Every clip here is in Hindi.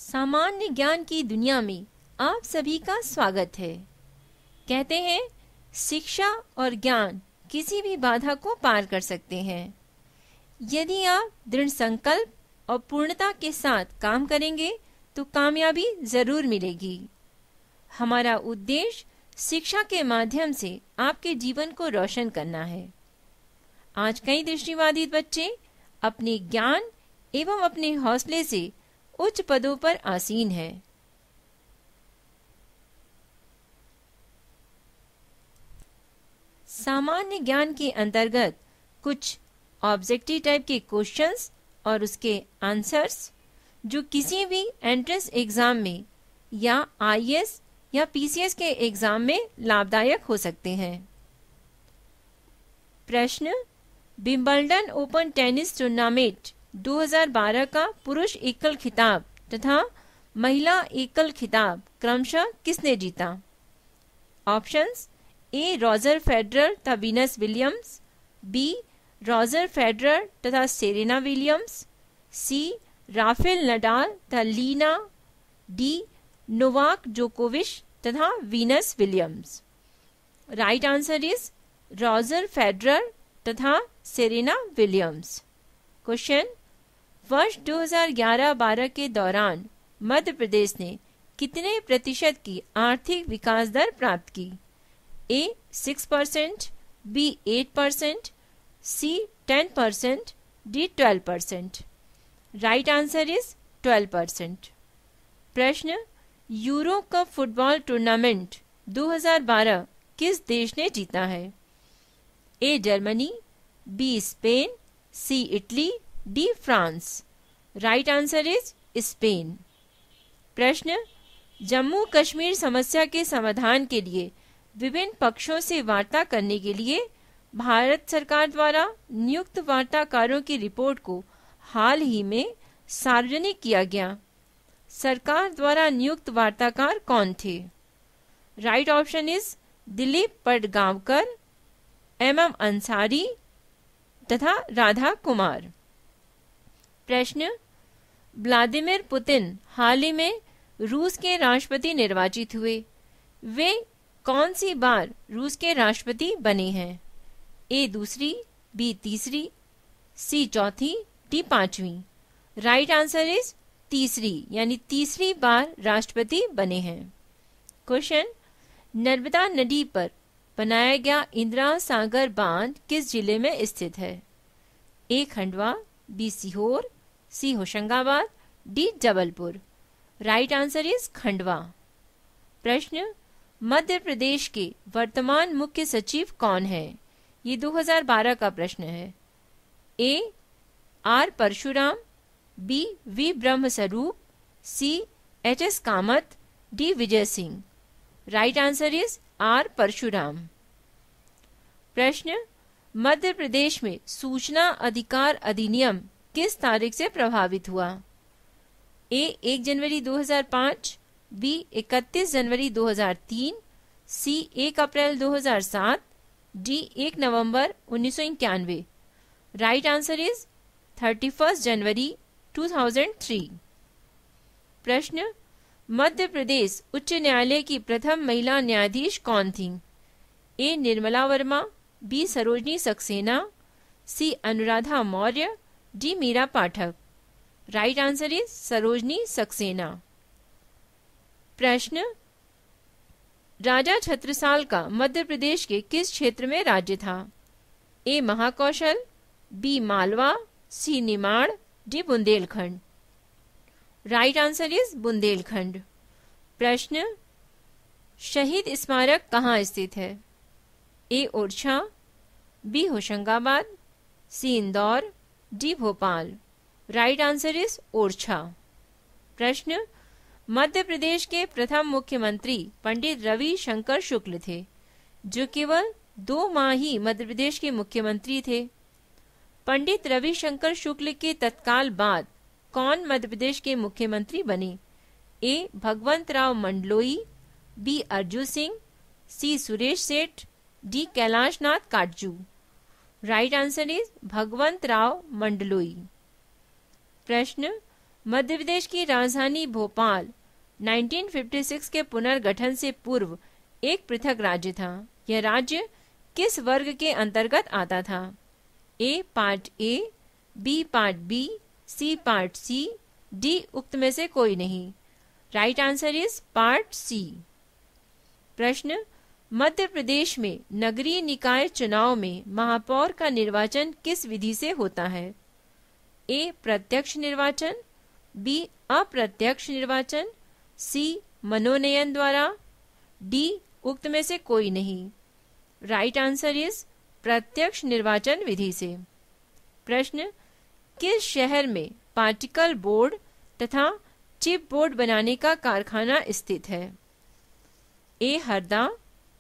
सामान्य ज्ञान की दुनिया में आप सभी का स्वागत है। कहते हैं शिक्षा और ज्ञान किसी भी बाधा को पार कर सकते हैं। यदि आप दृढ़ संकल्प और पूर्णता के साथ काम करेंगे तो कामयाबी जरूर मिलेगी। हमारा उद्देश्य शिक्षा के माध्यम से आपके जीवन को रोशन करना है। आज कई दृष्टिबाधित बच्चे अपने ज्ञान एवं अपने हौसले से उच्च पदों पर आसीन है। सामान्य ज्ञान के अंतर्गत कुछ ऑब्जेक्टिव टाइप के क्वेश्चंस और उसके आंसर्स जो किसी भी एंट्रेंस एग्जाम में या आईएएस या पीसीएस के एग्जाम में लाभदायक हो सकते हैं। प्रश्न: विंबलडन ओपन टेनिस टूर्नामेंट 2012 का पुरुष एकल खिताब तथा महिला एकल खिताब क्रमशः किसने जीता? ऑप्शंस: ए रॉजर फेडरर तथा Venus Williams, B Roger Federer तथा Serena Williams, C Rafael Nadal तथा लीना, डी नोवाक जोकोविच तथा Venus Williams. Right answer is Roger Federer तथा सेरेना विलियम्स। क्वेश्चन: वर्ष 2011-12 के दौरान मध्य प्रदेश ने कितने प्रतिशत की आर्थिक विकास दर प्राप्त की? A 6%, B 8%, C 10%, D 12%। Right answer is 12%। प्रश्न: यूरो कप फुटबॉल टूर्नामेंट 2012 किस देश ने जीता है? A Germany, B Spain, C Italy, D France. Right answer is Spain. प्रश्न: जम्मू कश्मीर समस्या के समाधान के लिए विभिन्न पक्षों से वार्ता करने के लिए भारत सरकार द्वारा नियुक्त वार्ताकारों की रिपोर्ट को हाल ही में सार्वजनिक किया गया। सरकार द्वारा नियुक्त वार्ताकार कौन थे? Right option is Dilip Padgaonkar, M Ansari तथा राधा कुमार। प्रश्न: व्लादिमीर पुतिन हाल ही में रूस के राष्ट्रपति निर्वाचित हुए। वे कौन सी बार रूस के राष्ट्रपति बने हैं? ए दूसरी, बी तीसरी, सी चौथी, डी पांचवी। राइट आंसर इज तीसरी, यानी तीसरी बार राष्ट्रपति बने हैं। क्वेश्चन: नर्मदा नदी पर बनाया गया इंदिरा सागर बांध किस जिले में स्थित है? A Khandwa, B Sehore, C Hoshangabad, D Jabalpur. Right answer is Khandwa. प्रश्न: मध्य प्रदेश के वर्तमान मुख्य सचिव कौन है? ये 2012 का प्रश्न है। A R Parashuram, B V Brahma Swarup, C H S Kamat, D Vijay Singh. Right answer is R Parashuram. प्रश्न: मध्य प्रदेश में सूचना अधिकार अधिनियम किस तारीख से प्रभावित हुआ? ए 1 जनवरी 2005, बी 31 जनवरी 2003, सी 1 अप्रैल 2007, डी 1 नवंबर 1991। राइट आंसर इज 31 जनवरी 2003। प्रश्न: मध्य प्रदेश उच्च न्यायालय की प्रथम महिला न्यायाधीश कौन थी? A Nirmala Verma, B Sarojini Saxena, C Anuradha Maurya, D Meera Pathak. Right answer is Sarojini Saxena. प्रश्न: राजा छत्रसाल का मध्य प्रदेश के किस क्षेत्र में राज्य था? A Mahakoshal, B Malwa, C Nimar, D Bundelkhand. Right answer is Bundelkhand. प्रश्न: शहीद स्मारक कहाँ स्थित है? A Orchha, B Hoshangabad, C Indore, D Bhopal. Right answer is Orchha. प्रश्न: मध्य प्रदेश के प्रथम मुख्यमंत्री पंडित रविशंकर शुक्ल थे, जो केवल 2 माह ही मध्य प्रदेश के मुख्यमंत्री थे। पंडित रविशंकर शुक्ल के तत्काल बाद कौन मध्य प्रदेश के मुख्यमंत्री बने? A Bhagwant Rao Mandloi, B Arjun Singh, C Suresh Seth, D Kailash Nath Katju. Right answer is Bhagwant Rao Mandloi. प्रश्न: मध्य प्रदेश की राजधानी भोपाल 1956 के पुनर्गठन से पूर्व एक पृथक राज्य था। यह राज्य किस वर्ग के अंतर्गत आता था? A part A, B part B, C part C, D उक्त में से कोई नहीं। Right answer is part C. प्रश्न, मध्य प्रदेश में नगरीय निकाय चुनाव में महापौर का निर्वाचन किस विधि से होता है? ए प्रत्यक्ष निर्वाचन, बी अप्रत्यक्ष निर्वाचन, सी मनोनयन द्वारा, डी उक्त में से कोई नहीं। राइट आंसर इज प्रत्यक्ष निर्वाचन विधि से। प्रश्न, किस शहर में पार्टिकल बोर्ड तथा चिप बोर्ड बनाने का कारखाना स्थित है? A Harda,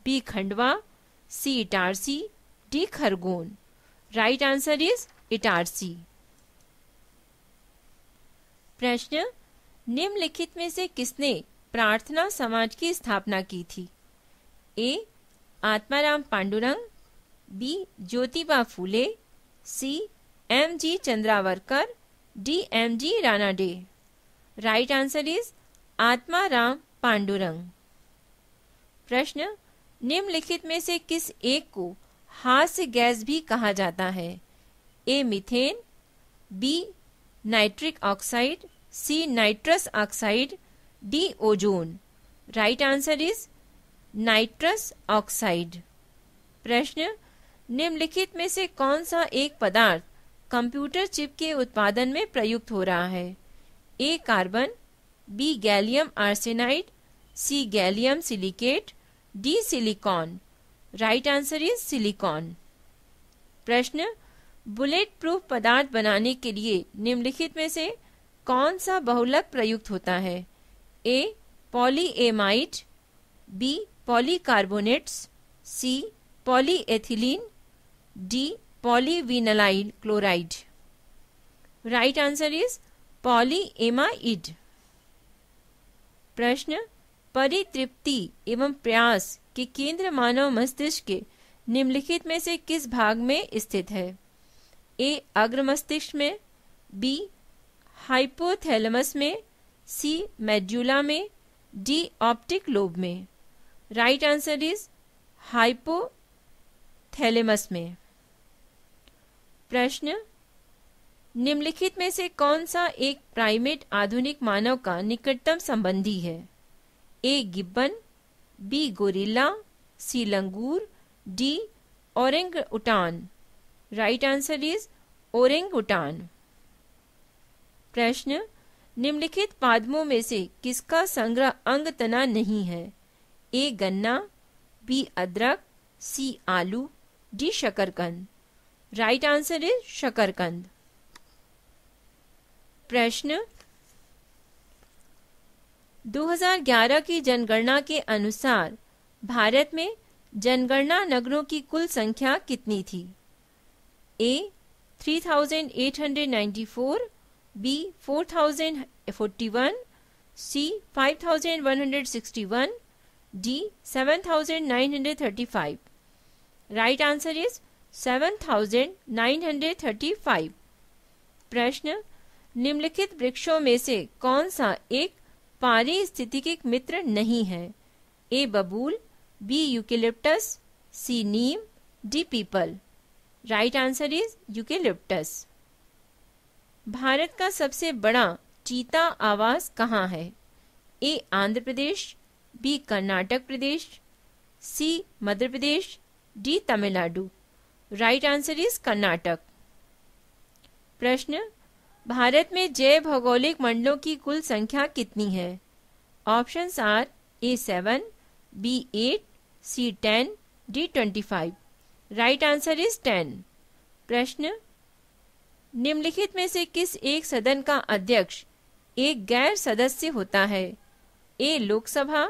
B Khandwa, C Itarsi, D Khargone. Right answer is Itarsi. प्रश्न, निम्नलिखित में से किसने प्रार्थना समाज की स्थापना की थी? A Atmaram Pandurang, B Jyotiba Phule, C M G. Chandavarkar, D M G. Ranade. Right answer is Atmaram Pandurang. प्रश्न, निम्नलिखित में से किस एक को हास्य गैस भी कहा जाता है? A methane, B nitric oxide, C nitrous oxide, D ozone. Right answer is nitrous oxide. प्रश्न, निम्नलिखित में से कौन सा एक पदार्थ कंप्यूटर चिप के उत्पादन में प्रयुक्त हो रहा है? A carbon, B gallium arsenide, C gallium silicate, D silicon. Right answer is silicon. प्रश्न, बुलेट प्रूफ पदार्थ बनाने के लिए निम्नलिखित में से कौन सा बहुलक प्रयुक्त होता है? A polyamide, B polycarbonates, C polyethylene, D polyvinyl chloride. Right answer is polyamide. प्रश्न, परितृप्ति एवं प्रयास के केंद्र मानव मस्तिष्क के निम्नलिखित में से किस भाग में स्थित है? ए अग्र मस्तिष्क में, बी हाइपोथैलेमस में, सी मेड्यूला में, डी ऑप्टिक लोब में। राइट आंसर इज हाइपोथैलेमस में। प्रश्न, निम्नलिखित में से कौन सा एक प्राइमेट आधुनिक मानव का निकटतम संबंधी है? A gibbon, B gorilla, C langur, D orangutan. Right answer is orangutan. प्रश्न, निम्नलिखित पादपों में से किसका संग्रह अंग तना नहीं है? ए गन्ना, बी अदरक, सी आलू, डी शकरकंद। राइट आंसर इज शकरकंद। प्रश्न, 2011 की जनगणना के अनुसार भारत में जनगणना नगरों की कुल संख्या कितनी थी? A 3894, B 4041, C 5161, D 7935। Right answer is 7935। प्रश्न, निम्नलिखित वृक्षों में से कौन सा एक पारिस्थितिक मित्र नहीं है? A babul, B eucalyptus, C neem, D peepal. Right answer is eucalyptus. Bharat का सबसे बड़ा चीता आवास कहाँ है? A Andhra Pradesh, B Karnataka Pradesh, C Madhya Pradesh, D Tamil Nadu. Right answer is Karnataka. प्रश्न, भारत में जैव भौगोलिक मंडलों की कुल संख्या कितनी है? Options are A 7, B 8, C 10, D 25। Right answer is 10। प्रश्न, निम्नलिखित में से किस एक सदन का अध्यक्ष एक गैर सदस्य होता है? ए लोकसभा,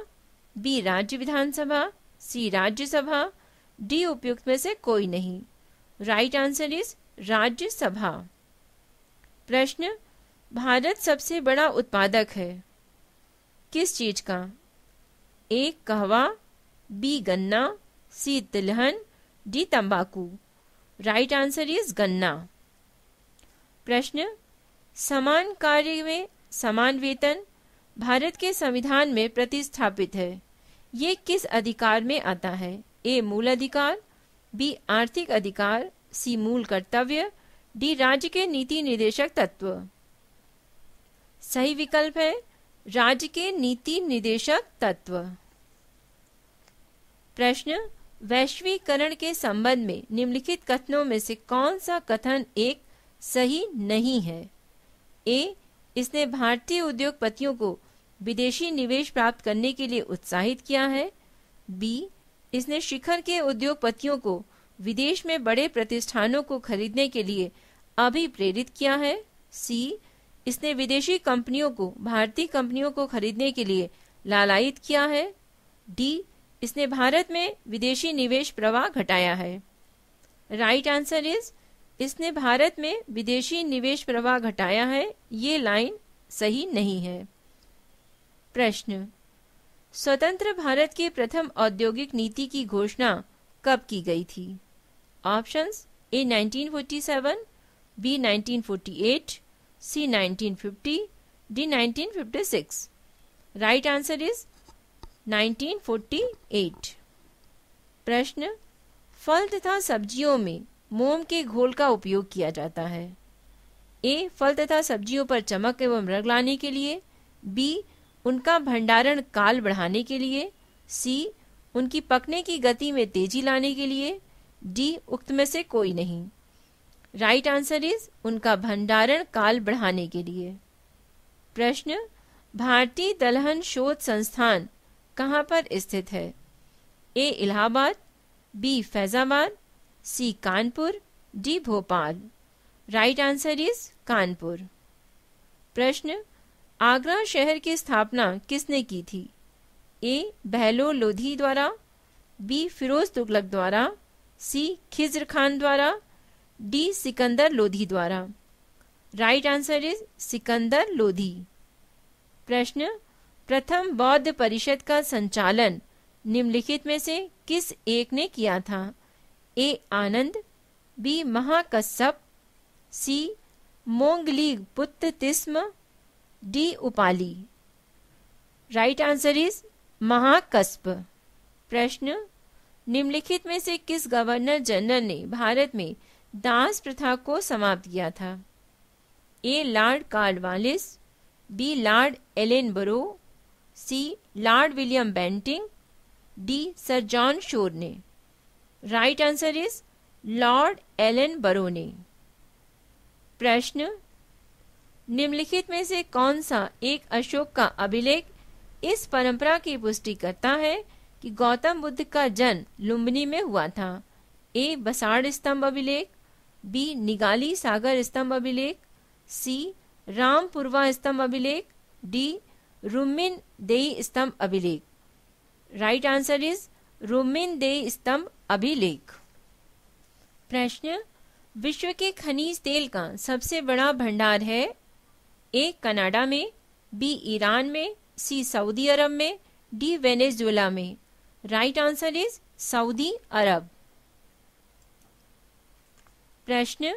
बी राज्य विधानसभा, सी राज्यसभा, डी उपयुक्त में से कोई नहीं। Right answer is Rajya Sabha. प्रश्न, भारत सबसे बड़ा उत्पादक है किस चीज का? ए कहवा, बी गन्ना, सी तिलहन, डी तंबाकू। राइट आंसर इज गन्ना। प्रश्न, समान कार्य में समान वेतन भारत के संविधान में प्रतिस्थापित है। ये किस अधिकार में आता है? ए मूल अधिकार, बी आर्थिक अधिकार, सी मूल कर्तव्य, डी राज्य के नीति निर्देशक तत्व। सही विकल्प है राज्य के नीति निर्देशक तत्व। प्रश्न, वैश्वीकरण के संबंध में निम्नलिखित कथनों में से कौन सा कथन एक सही नहीं है? ए, इसने भारतीय उद्योगपतियों को विदेशी निवेश प्राप्त करने के लिए उत्साहित किया है। बी, इसने शिखर के उद्योगपतियों को विदेश में बड़े प्रतिष्ठानों को खरीदने के लिए अभिप्रेरित किया है। सी, इसने विदेशी कंपनियों को भारतीय कंपनियों को खरीदने के लिए लालायित किया है। डी, इसने भारत में विदेशी निवेश प्रवाह घटाया है। राइट आंसर इज, इसने भारत में विदेशी निवेश प्रवाह घटाया है। ये लाइन सही नहीं है। प्रश्न, स्वतंत्र भारत की प्रथम औद्योगिक नीति की घोषणा कब की गई थी? Options, A 1947, B 1948, C 1950, D 1956। Right answer is 1948। प्रश्न, फल तथा सब्जियों में मोम के घोल का उपयोग किया जाता है। ए, फल तथा सब्जियों पर चमक एवं रंग लाने के लिए, बी, उनका भंडारण काल बढ़ाने के लिए, सी, उनकी पकने की गति में तेजी लाने के लिए, डी, उक्त में से कोई नहीं। राइट आंसर इज उनका भंडारण काल बढ़ाने के लिए। प्रश्न, भारतीय दलहन शोध संस्थान कहाँ पर स्थित है? A, Allahabad, B, Faizabad, C, Kanpur, D, Bhopal. Right answer is Kanpur. प्रश्न, आगरा शहर की स्थापना किसने की थी? ए, बहलोल लोधी द्वारा, बी, फिरोज तुगलक द्वारा, सी, खिज्र खान द्वारा, डी, सिकंदर लोधी द्वारा। Right answer is Sikandar Lodhi. प्रश्न, प्रथम बौद्ध परिषद का संचालन निम्नलिखित में से किस एक ने किया था? A, Anand, B, Mahakashyap, C, मोंगली बुद्ध तिस्म, D, Upali. Right answer is Mahakashyap. प्रश्न, निम्नलिखित में से किस गवर्नर जनरल ने भारत में दास प्रथा को समाप्त किया था? A, Lord Cornwallis, B, Lord Ellenborough, C, Lord William Bentinck, D, Sir John Shore ने। Right answer is Lord Ellenborough ने। प्रश्न, निम्नलिखित में से कौन सा एक अशोक का अभिलेख इस परंपरा की पुष्टि करता है कि गौतम बुद्ध का जन्म लुम्बिनी में हुआ था? ए, बसाड़ स्तंभ अभिलेख, बी, निगाली सागर स्तंभ अभिलेख, सी, रामपुरवा स्तंभ अभिलेख, डी, रुमिन देई स्तंभ अभिलेख। राइट आंसर इज रुमिन देई स्तंभ अभिलेख। प्रश्न, विश्व के खनिज तेल का सबसे बड़ा भंडार है? ए, कनाडा में, बी, ईरान में, सी, सऊदी अरब में, डी, वेनेजुएला में। राइट आंसर इज सऊदी अरब। प्रश्न,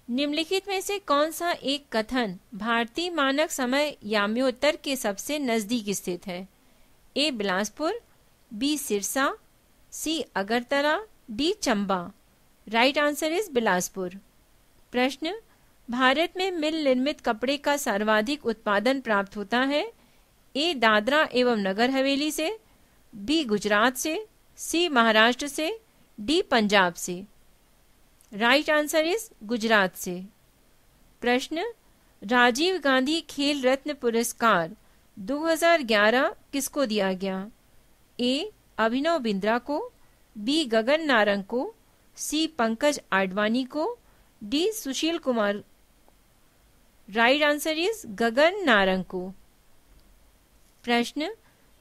निम्नलिखित में से कौन सा एक कथन भारतीय मानक समय याम्योत्तर के सबसे नजदीक स्थित है? A, Bilaspur, B, Sirsa, C, Agartala, D, Chamba. Right answer is Bilaspur. प्रश्न, भारत में मिल निर्मित कपड़े का सर्वाधिक उत्पादन प्राप्त होता है? ए, दादरा एवं नगर हवेली से, बी, गुजरात से, सी, महाराष्ट्र से, डी, पंजाब से। राइट आंसर इज गुजरात से। प्रश्न, राजीव गांधी खेल रत्न पुरस्कार 2011 किसको दिया गया? ए, अभिनव बिंद्रा को, बी, गगन नारंग को, सी, पंकज आडवाणी को, D, Sushil Kumar. Right answer is Gagan Narang को। प्रश्न,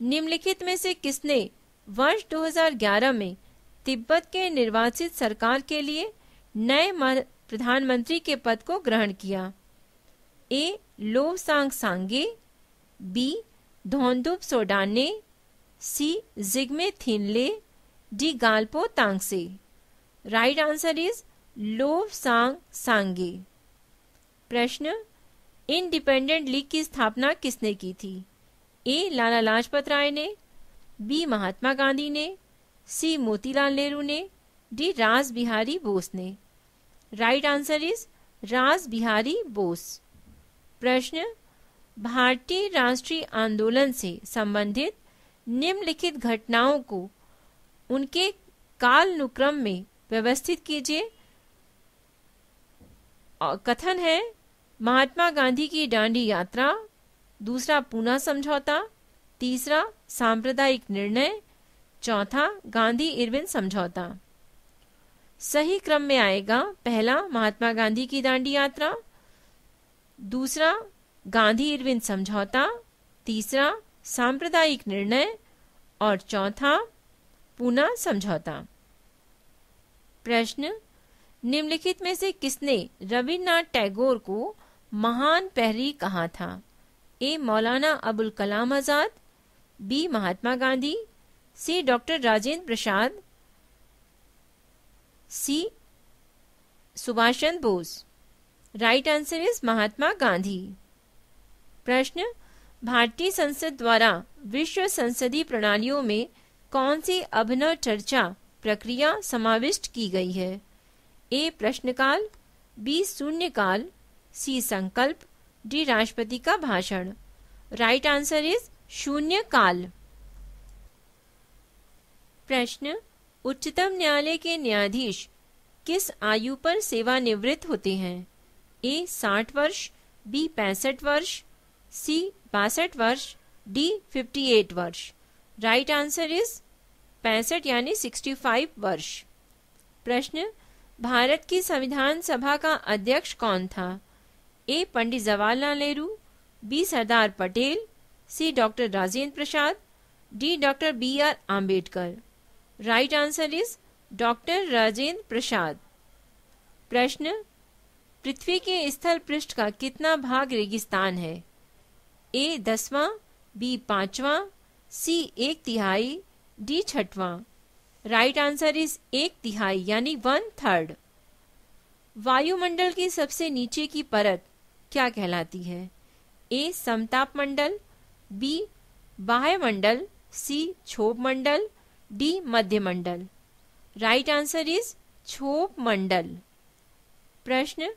निम्नलिखित में से किसने वर्ष 2011 में तिब्बत के निर्वाचित सरकार के लिए नए प्रधानमंत्री के पद को ग्रहण किया? A, Lobsang Sangay, B, Dhondup Sodane, C, Jigme Thinley, D, Galpo Tangse. Right answer is Lobsang Sangay. प्रश्न, इंडिपेंडेंट लीग की स्थापना किसने की थी? ए लाला लाजपत राय ने, बी महात्मा गांधी ने, सी मोतीलाल नेहरू ने, डी रास बिहारी बोस ने। राइट आंसर इज रास बिहारी बोस। प्रश्न, भारतीय राष्ट्रीय आंदोलन से संबंधित निम्नलिखित घटनाओं को उनके कालानुक्रम में व्यवस्थित कीजिए। कथन है महात्मा गांधी की दांडी यात्रा, दूसरा पूना समझौता, तीसरा सांप्रदायिक निर्णय, चौथा गांधी इरविन समझौता। सही क्रम में आएगा पहला महात्मा गांधी की दांडी यात्रा, दूसरा गांधी इरविन समझौता, तीसरा सांप्रदायिक निर्णय और चौथा पूना समझौता। प्रश्न, निम्नलिखित में से किसने रविन्द्रनाथ टैगोर को महान प्रहरी कहा था? A Maulana Abul Kalam Azad, B Mahatma Gandhi, C doctor Rajendra Prasad, C Subhash Chandra Bose. Right answer is Mahatma Gandhi. प्रश्न, भारतीय संसद द्वारा विश्व संसदीय प्रणालियों में कौन सी अभिनव चर्चा प्रक्रिया समाविष्ट की गई है? ए प्रश्नकाल, बी शून्यकाल, सी संकल्प, डी राष्ट्रपति का भाषण। राइट आंसर इज शून्यकाल। प्रश्न, उच्चतम न्यायालय के न्यायाधीश किस आयु पर सेवानिवृत्त होते हैं? ए 60 वर्ष, बी 65 वर्ष, सी 62 वर्ष, डी 58 वर्ष। राइट आंसर इज 65 यानी 65 वर्ष। प्रश्न, भारत की संविधान सभा का अध्यक्ष कौन था? A Pandit Jawaharlal Nehru, B Sardar Patel, C doctor Rajendra Prasad, D doctor B R. Ambedkar. Right answer is doctor Rajendra Prasad. प्रश्न, पृथ्वी के स्थल पृष्ठ का कितना भाग रेगिस्तान है? ए 10वां, बी 5वां, सी 1/3, डी 6वां। राइट आंसर इज 1/3 यानी 1/3। वायुमंडल की सबसे नीचे की परत क्या कहलाती है? ए समताप मंडल, बी बाह्य मंडल, सी क्षोभ मंडल, डी मध्य मंडल। राइट आंसर इज क्षोभ मंडल। प्रश्न,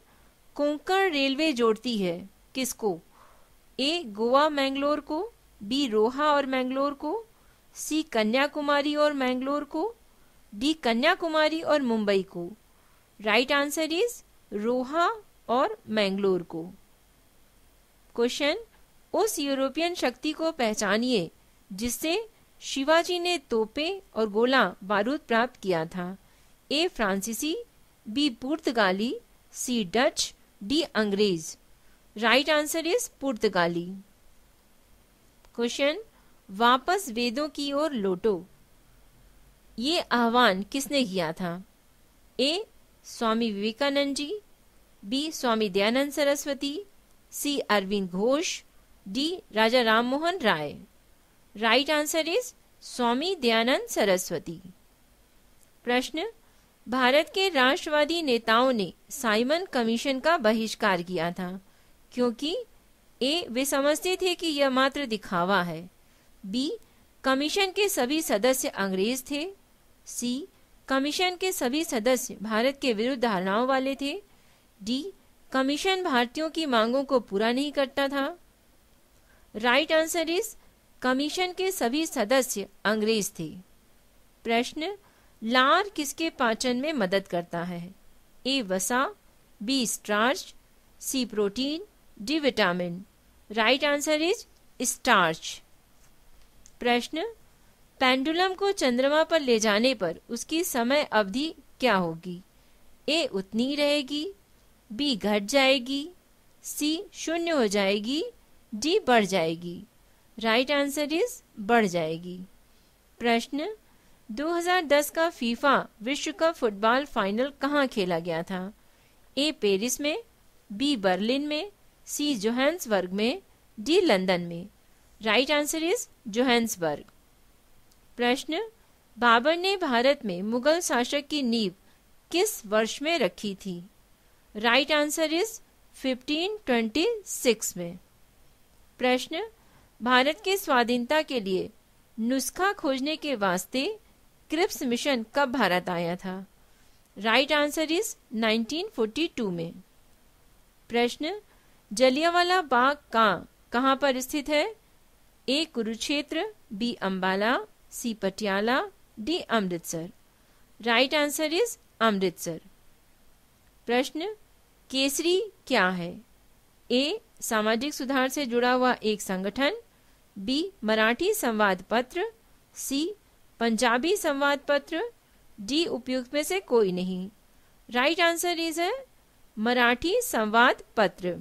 कोंकण रेलवे जोड़ती है किसको? ए गोवा मैंगलोर को, बी रोहा और मैंगलोर को, सी कन्याकुमारी और मैंगलोर को, डी कन्याकुमारी और मुंबई को। राइट आंसर इज रोहा और मैंगलोर को। क्वेश्चन, उस यूरोपियन शक्ति को पहचानिए जिससे शिवाजी ने तोपें और गोला बारूद प्राप्त किया था। ए फ्रांसीसी, बी पुर्तगाली, सी डच, डी अंग्रेज। राइट आंसर इज पुर्तगाली। क्वेश्चन, वापस वेदों की ओर लौटो, ये आह्वान किसने किया था? A Swami Vivekananda ji, B Swami Dayanand Saraswati, C Aurobindo Ghosh, D Raja Rammohan Roy. Right answer is Swami Dayanand Saraswati. प्रश्न, भारत के राष्ट्रवादी नेताओं ने साइमन कमीशन का बहिष्कार किया था क्योंकि ए वे समझते थे कि यह मात्र दिखावा है, बी कमीशन के सभी सदस्य अंग्रेज थे, सी कमीशन के सभी सदस्य भारत के विरुद्ध धारणाओं वाले थे, डी कमीशन भारतीयों की मांगों को पूरा नहीं करता था। राइट आंसर इज कमीशन के सभी सदस्य अंग्रेज थे। प्रश्न, लार किसके पाचन में मदद करता है? ए वसा, B starch, C protein, D vitamin. Right answer is starch. प्रश्न, पेंडुलम को चंद्रमा पर ले जाने पर उसकी समय अवधि क्या होगी? ए उतनी रहेगी, बी घट जाएगी, सी शून्य हो जाएगी, डी बढ़ जाएगी। राइट आंसर इज बढ़ जाएगी। प्रश्न, 2010 का फीफा विश्व कप फुटबॉल फाइनल कहाँ खेला गया था? ए पेरिस में, बी बर्लिन में, सी जोहान्सबर्ग में, डी लंदन में। Right answer is Johannesburg. प्रश्न, बाबर ने भारत में मुगल शासक की नींव किस वर्ष में रखी थी? राइट आंसर इज 1526 में। प्रश्न, भारत की स्वाधीनता के लिए नुस्खा खोजने के वास्ते क्रिप्स मिशन कब भारत आया था? राइट आंसर इज 1942 में। प्रश्न, जलियांवाला बाग कहाँ पर स्थित है? A Kurukshetra, B Ambala, C Patiala, D Amritsar. Right answer is Amritsar. प्रश्न, केसरी क्या है? ए सामाजिक सुधार से जुड़ा हुआ एक संगठन, बी मराठी संवाद पत्र, सी पंजाबी संवाद पत्र, डी उपयुक्त में से कोई नहीं। राइट आंसर इज है मराठी संवाद पत्र।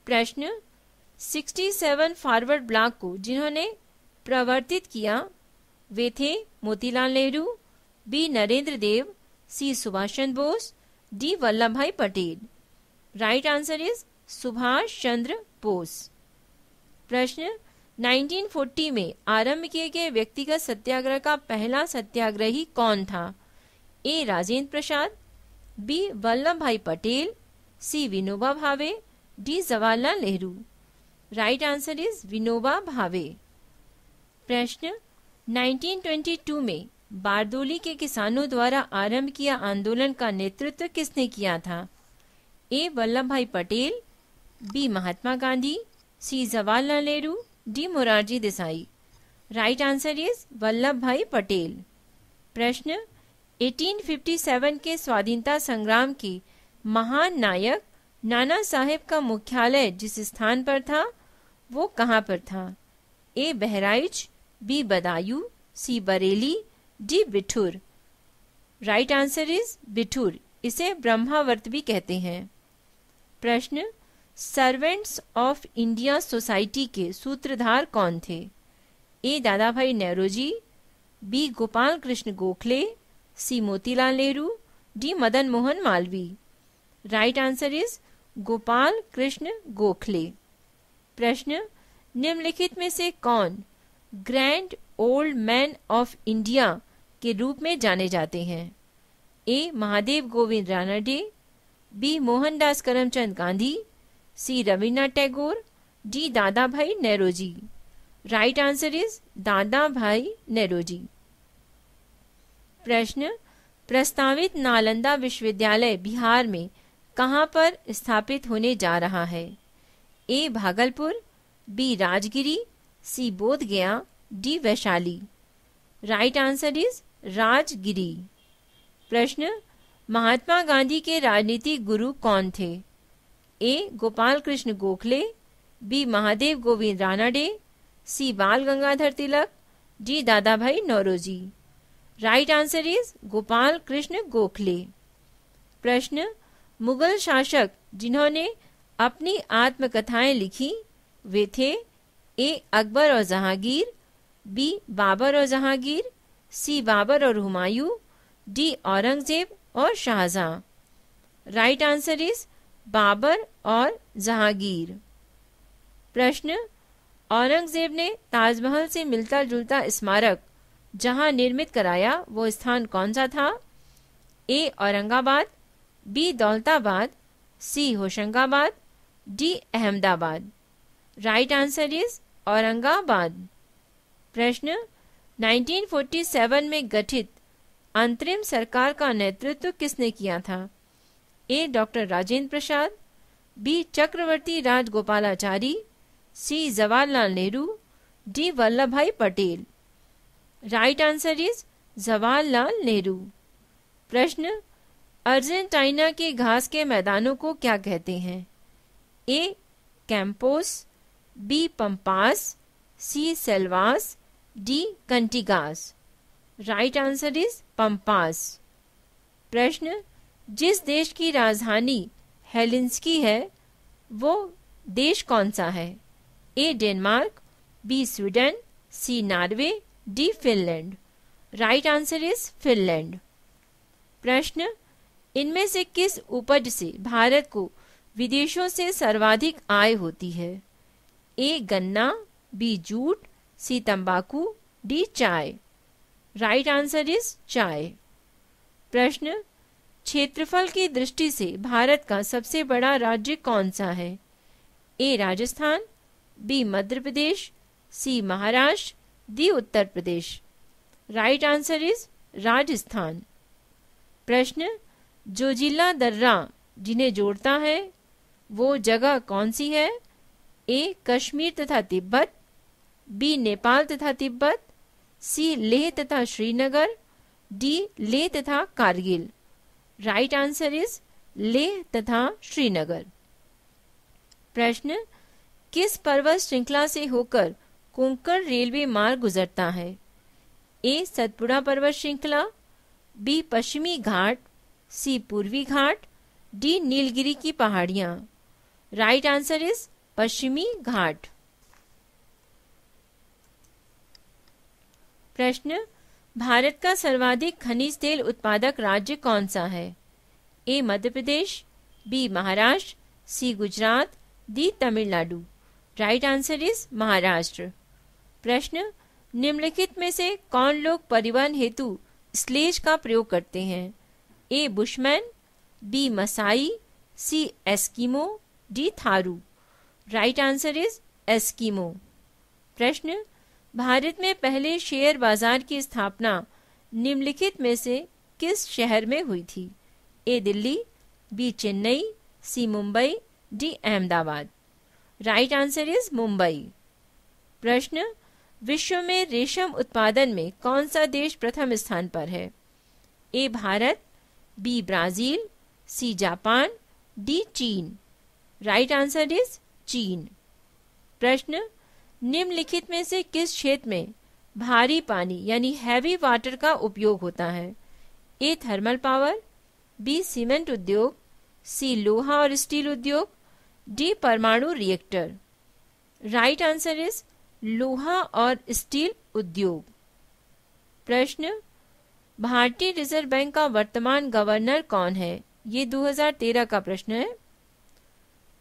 प्रश्न, 67 फॉरवर्ड ब्लॉक को जिन्होंने प्रवर्तित किया वे थे Motilal Nehru, B Narendra Dev, C Subhash Chandra Bose, D Vallabh Bhai Patel. Right answer is Subhash Chandra Bose. प्रश्न, 1940 में आरंभ किए गए व्यक्तिगत सत्याग्रह का पहला सत्याग्रही कौन था? ए Rajendra Prasad, B Vallabh Bhai Patel, C Vinoba Bhave, D Jawaharlal Nehru. Right answer is Vinoba Bhave. प्रश्न, 1922 में बारदोली के किसानों द्वारा आरंभ किया आंदोलन का नेतृत्व किसने किया था? A Vallabh Bhai Patel, B Mahatma Gandhi, C Jawaharlal Nehru, D Morarji Desai. Right answer is Vallabh Bhai Patel. प्रश्न, 1857 के स्वाधीनता संग्राम के महान नायक नाना साहेब का मुख्यालय जिस स्थान पर था वो कहाँ पर था? A Bahraich, B Badaun, C Bareilly, D Bithoor. Right answer is Bithoor, इसे ब्रह्मावर्त भी कहते हैं। प्रश्न, सर्वेंट्स ऑफ इंडिया सोसाइटी के सूत्रधार कौन थे? A Dada Bhai Naoroji, B Gopal Krishna Gokhale, C Motilal Nehru, D Madan Mohan Malviya. Right answer is Gopal Krishna Gokhale. प्रश्न, निम्नलिखित में से कौन grand old man of India के रूप में जाने जाते हैं? A Mahadev Govind Ranade, B Mohandas Karamchand Gandhi, C Rabindranath Tagore, D Dada Bhai नेरोजी। Right answer is दादा भाई नेरोजी। प्रश्न, प्रस्तावित नालंदा विश्वविद्यालय बिहार में कहाँ पर स्थापित होने जा रहा है? A Bhagalpur, B Rajgiri, C Bodh Gaya, D Vaishali. Right answer is Rajgiri. प्रश्न, महात्मा गांधी के राजनीतिक गुरु कौन थे? A Gopal Krishna Gokhale, B Mahadev Govind Ranade, C Bal Gangadhar Tilak, D Dada Bhai Naoroji. Right answer is Gopal Krishna Gokhale. प्रश्न, मुगल शासक जिन्होंने अपनी आत्मकथाएं लिखी वे थे? ए अकबर और जहांगीर, बी बाबर और जहांगीर, सी बाबर और हुमायूं, डी औरंगजेब और Shahjahan. Right answer is Babur और जहांगीर। प्रश्न, औरंगजेब ने ताजमहल से मिलता जुलता स्मारक जहां निर्मित कराया वो स्थान कौन सा था? A Aurangabad, B Daulatabad, C Hoshangabad, D Ahmedabad. Right answer is Aurangabad. प्रश्न, 1947 में गठित अंतरिम सरकार का नेतृत्व किसने किया था? ए doctor Rajendra Prasad, B Chakraborty Rajagopalachari, C Jawaharlal Nehru, D Vallabh Bhai Patel. Right answer is Jawaharlal Nehru. प्रश्न, अर्जेंटीना के घास के मैदानों को क्या कहते हैं? A campos, B pampas, C selvas, D caatingas. Right answer is pampas. प्रश्न, जिस देश की राजधानी हेलिंस्की है वो देश कौन सा है? A Denmark, B Sweden, C Norway, D Finland. Right answer is Finland. प्रश्न, इनमें से किस उपज से भारत को विदेशों से सर्वाधिक आय होती है? ए गन्ना, बी जूट, सी तंबाकू, डी चाय। राइट आंसर इज चाय। प्रश्न, क्षेत्रफल की दृष्टि से भारत का सबसे बड़ा राज्य कौन सा है? A Rajasthan, B Madhya Pradesh, C Maharashtra, D Uttar Pradesh. Right answer is Rajasthan. प्रश्न, जोजिला दर्रा जिन्हें जोड़ता है वो जगह कौन सी है? ए कश्मीर तथा तिब्बत, बी नेपाल तथा तिब्बत, सी लेह तथा श्रीनगर, डी लेह तथा Kargil. Right answer is Leh तथा श्रीनगर। प्रश्न, किस पर्वत श्रृंखला से होकर कोंकण रेलवे मार्ग गुजरता है? ए सतपुड़ा पर्वत श्रृंखला, बी पश्चिमी घाट, सी पूर्वी घाट, डी नीलगिरी की पहाड़ियां। राइट आंसर इज पश्चिमी घाट। प्रश्न, भारत का सर्वाधिक खनिज तेल उत्पादक राज्य कौन सा है? A Madhya Pradesh, B Maharashtra, C Gujarat, D Tamil Nadu. Right answer is Maharashtra. प्रश्न, निम्नलिखित में से कौन लोग परिवहन हेतु स्लेज का प्रयोग करते हैं? A Bushman, B Maasai, C Eskimo, D Tharu. Right answer is Eskimo. प्रश्न, भारत में पहले शेयर बाजार की स्थापना निम्नलिखित में से किस शहर में हुई थी? A Delhi, B Chennai, C Mumbai, D Ahmedabad. Right answer is Mumbai. प्रश्न, विश्व में रेशम उत्पादन में कौन सा देश प्रथम स्थान पर है? A Bharat, B Brazil, C Japan, D चीन। राइट आंसर इज चीन। प्रश्न, निम्नलिखित में से किस क्षेत्र में भारी पानी यानी हैवी वाटर का उपयोग होता है? ए थर्मल पावर, बी सीमेंट उद्योग, सी लोहा और स्टील उद्योग, डी परमाणु रिएक्टर। राइट आंसर इज लोहा और स्टील उद्योग। प्रश्न, भारतीय रिजर्व बैंक का वर्तमान गवर्नर कौन है? ये 2013 का प्रश्न है।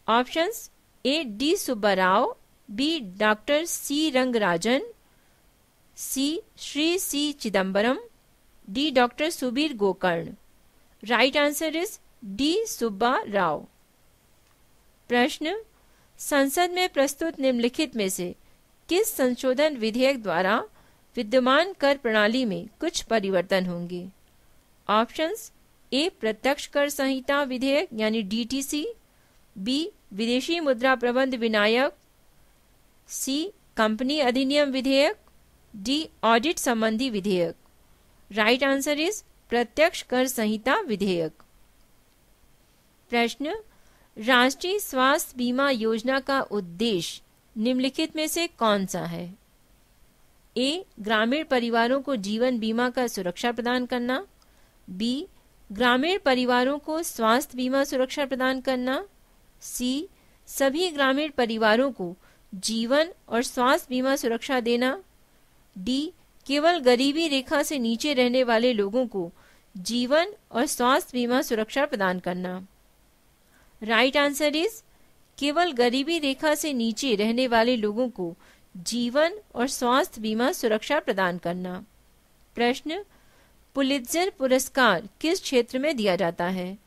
Options, A D Subba Rao, B doctor C Rangarajan, C Shri C Chidambaram, D doctor Subir Gokarn. Right answer is D Subba Rao. प्रश्न, संसद में प्रस्तुत निम्नलिखित में से किस संशोधन विधेयक द्वारा विद्यमान कर प्रणाली में कुछ परिवर्तन होंगे? ऑप्शंस, ए प्रत्यक्ष कर संहिता विधेयक यानी डीटीसी, बी विदेशी मुद्रा प्रबंध विनायक, सी कंपनी अधिनियम विधेयक, डी ऑडिट संबंधी विधेयक। राइट आंसर इज प्रत्यक्ष कर संहिता विधेयक। प्रश्न, राष्ट्रीय स्वास्थ्य बीमा योजना का उद्देश्य निम्नलिखित में से कौन सा है? ए ग्रामीण परिवारों को जीवन बीमा का सुरक्षा प्रदान करना, बी ग्रामीण परिवारों को स्वास्थ्य बीमा सुरक्षा प्रदान करना, सी सभी ग्रामीण परिवारों को जीवन और स्वास्थ्य बीमा सुरक्षा देना, डी केवल गरीबी रेखा से नीचे रहने वाले लोगों को जीवन और स्वास्थ्य बीमा सुरक्षा प्रदान करना। राइट आंसर इज केवल गरीबी रेखा से नीचे रहने वाले लोगों को जीवन और स्वास्थ्य बीमा सुरक्षा प्रदान करना। प्रश्न, पुलित्जर पुरस्कार किस क्षेत्र में दिया जाता है?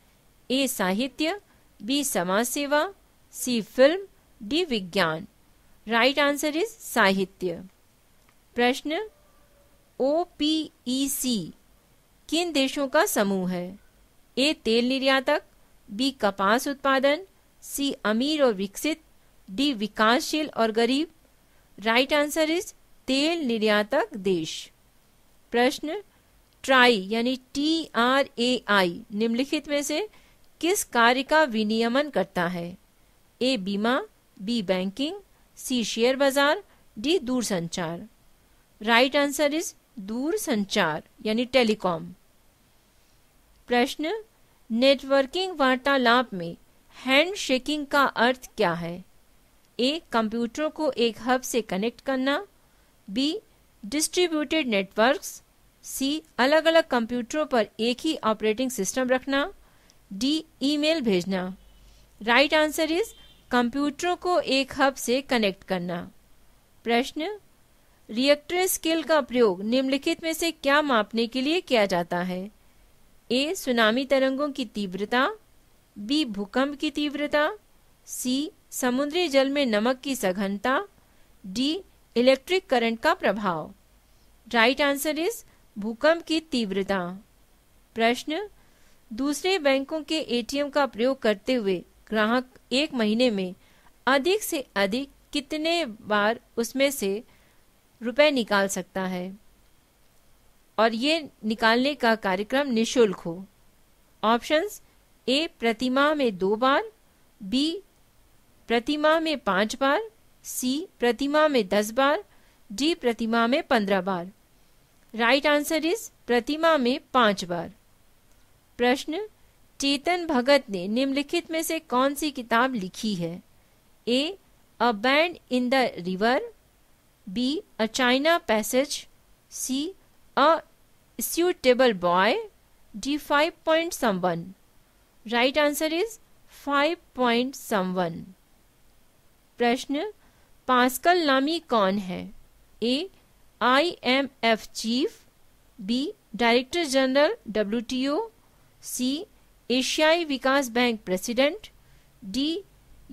ए साहित्य, बी समाज सेवा, सी फिल्म, डी विज्ञान। राइट आंसर इज साहित्य। प्रश्न, ओपीईसी किन देशों का समूह है? ए तेल निर्यातक, बी कपास उत्पादन, सी अमीर और विकसित, डी विकासशील और गरीब। राइट आंसर इज तेल निर्यातक देश। प्रश्न, ट्राई यानी TRAI निम्नलिखित में से किस कार्य का विनियमन करता है? ए बीमा, बी बैंकिंग, सी शेयर बाजार, डी दूरसंचार। राइट आंसर इज दूरसंचार यानी टेलीकॉम। प्रश्न, नेटवर्किंग वार्तालाप में हैंड शेकिंग का अर्थ क्या है? ए कंप्यूटरों को एक हब से कनेक्ट करना, बी डिस्ट्रीब्यूटेड नेटवर्क्स, सी अलग अलग कंप्यूटरों पर एक ही ऑपरेटिंग सिस्टम रखना, डी ईमेल भेजना। राइट आंसर इज कंप्यूटरों को एक हब से कनेक्ट करना। प्रश्न, रिएक्टर स्केल का प्रयोग निम्नलिखित में से क्या मापने के लिए किया जाता है? ए सुनामी तरंगों की तीव्रता, बी भूकंप की तीव्रता, सी समुद्री जल में नमक की सघनता, डी इलेक्ट्रिक करंट का प्रभाव। राइट आंसर इज भूकंप की तीव्रता। प्रश्न, दूसरे बैंकों के एटीएम का प्रयोग करते हुए ग्राहक एक महीने में अधिक से अधिक कितने बार उसमें से रुपए निकाल सकता है और ये निकालने का कार्यक्रम निःशुल्क हो। ऑप्शंस, ए प्रतिमाह में 2 बार, बी प्रतिमाह में 5 बार, सी प्रतिमाह में 10 बार, डी प्रतिमाह में 15 बार। राइट आंसर इज प्रतिमाह में 5 बार। प्रश्न, चेतन भगत ने निम्नलिखित में से कौन सी किताब लिखी है? A a bend in the river, B a China passage, C a suitable boy, D 5 point someone। Right answer is 5 point someone। प्रश्न, पास्कल नामी कौन है? A IMF chief, B director general WTO, C एशियाई विकास bank president, D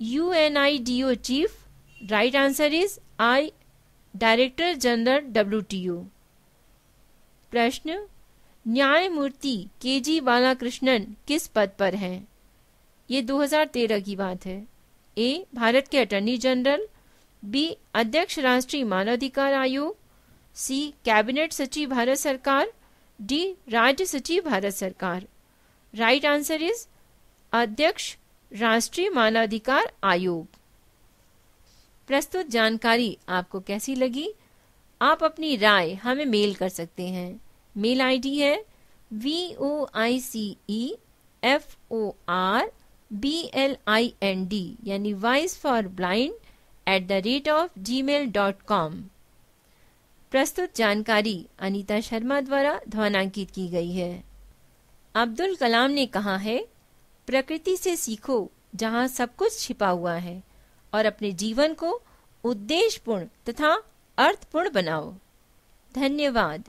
UNIDO chief. Right answer is I director general WTO। प्रश्न, न्यायमूर्ति KG बालाकृष्णन किस पद पर हैं? ये 2013 की बात है। ए भारत के अटॉर्नी जनरल, बी अध्यक्ष राष्ट्रीय मानवाधिकार आयोग, सी कैबिनेट सचिव भारत सरकार, डी राज्य सचिव भारत सरकार। राइट आंसर इज अध्यक्ष राष्ट्रीय मानवाधिकार आयोग। प्रस्तुत जानकारी आपको कैसी लगी? आप अपनी राय हमें मेल कर सकते हैं। मेल आईडी है voiceforblind यानी वॉइस फॉर ब्लाइंड @gmail.com। प्रस्तुत जानकारी अनीता शर्मा द्वारा ध्वनांकित की गई है। अब्दुल कलाम ने कहा है, प्रकृति से सीखो जहाँ सब कुछ छिपा हुआ है और अपने जीवन को उद्देश्यपूर्ण तथा अर्थपूर्ण बनाओ। धन्यवाद।